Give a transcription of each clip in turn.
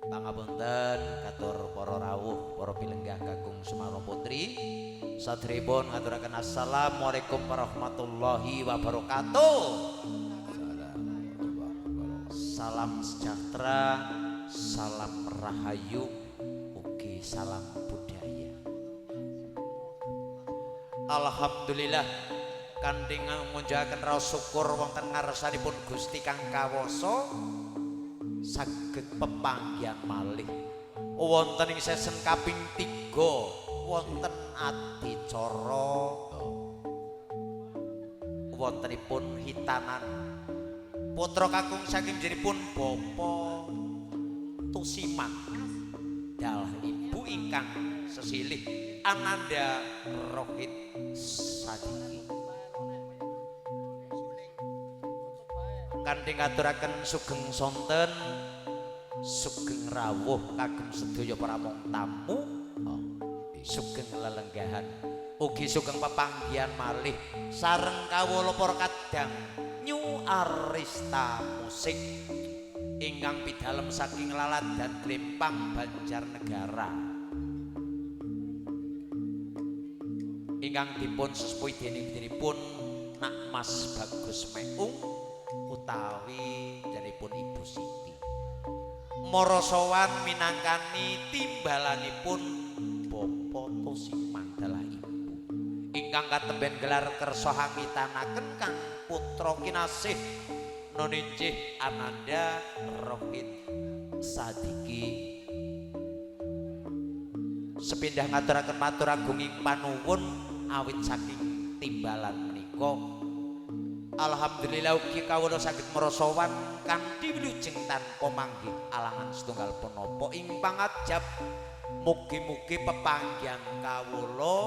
Pangapunten katur para rawuh, para pilenggah Kakung Semana Putri. Sadheripun ngaturaken assalamualaikum warahmatullahi wabarakatuh. Salam sejahtera, salam rahayu, ugi salam budaya. Alhamdulillah kanthi munjukaken raos syukur wonten ngarsanipun Gusti kang kawasa saged pepanggihan malih wonten ing sesen kaping 3 wonten adicara wontenipun hitanan putra kakung saking jenipun Bapa Tusiman dalah ibu ingkang sesilih Ananda Rohit Sadiki kanthi ngaturaken sugeng sonten sugeng rawuh kagem sedaya para mong tamu sugeng lelenggahan ugi sugeng pepanggihan malih sareng kawula para kadang New Arista Musik ingkang pidalem saking Laladan Klempang Banjarnegara ingkang dipun sepuhi dening-deningipun Nak Mas Bagus Meung utawi denipun Ibu Siti mara sowan minangkani timbalanipun Bapa Tusiman dalah ibu ingkang katemben gelar kersa hangitanaken kang putra kinasih nuninjih Ananda Rohit Sadiki sepindah ngaturaken matur agung ing panuwun awit saking timbalan menika alhamdulillah ugi kawula saged marasawan kanthi wilujeng tanpa manggih alangan setunggal punapa ing pangajab mugi-mugi pepanggihan kawula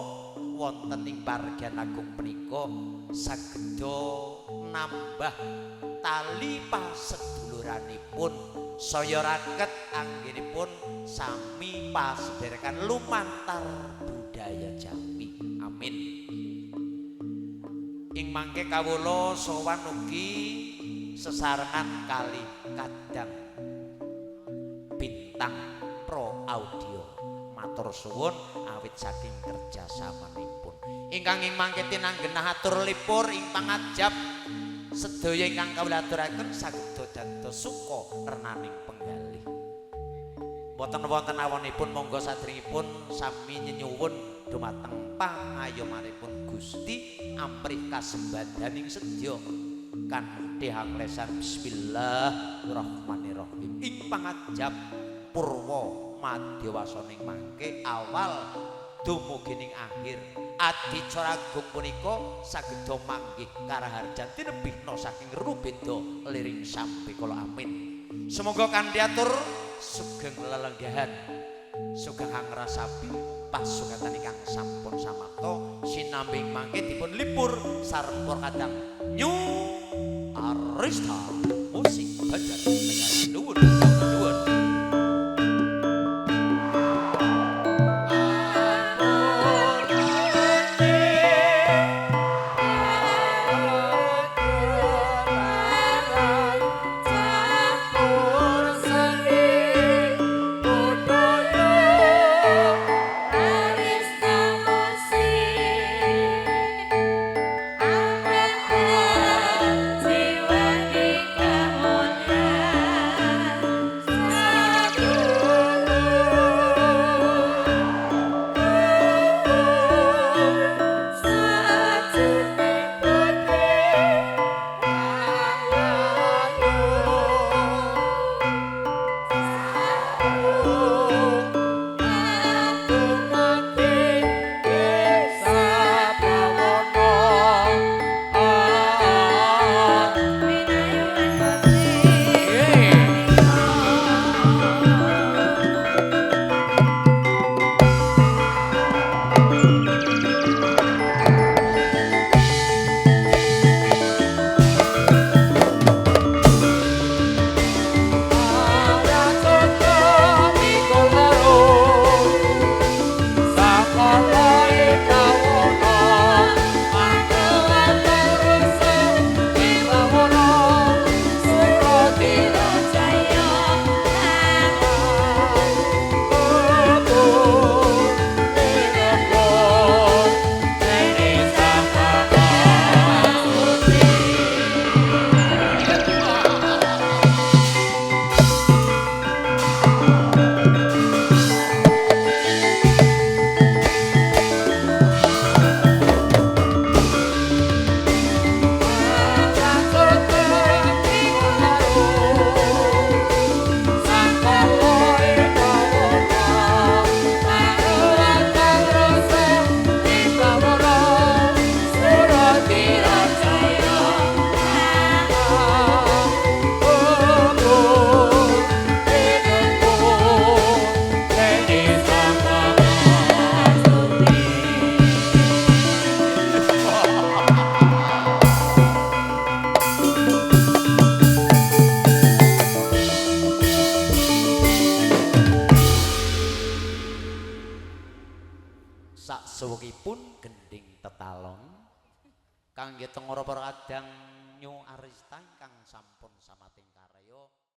wonten ing paregyan agung menika sageda nambah tali paseduluranipun saya raket anggenipun sami pasedherekan lumantar budaya Jawi amin ing mangke kawula sowan ugi sesarengan kali kadang Bintang Pro Audio matur suwun awit saking kerjasamanipun ingkang ing mangke tinanggenah atur lipur ing pangajab sedaya ingkang kawula aturaken saged dados suka renaning penggalih boten wonten awonipun monggo sadèrèngipun sami nyenyuwun dumateng pangayomanipun Gusti amprih kasembahaning sedya kanthi hanglesan bismillahirrahmanirrahim ing pangajab purwa madyawasaning mangke awal dumugi ning akhir adicara agung punika sageda manggih karaharjan tinebihna saking rubeda liring sampe kala amin semoga kanthi atur sugeng lelenggahan sugeng ngrasapi pasukatan ingkang sampun samakta sinambing mangke dipun lipur sareng para kadang New Arista Musik Banjarnegara nuwun nuwun Jiwa di kemuliaan sak suwengipun gending tetalon kangge tengara para kadang Nyu Arista ingkang sampun samating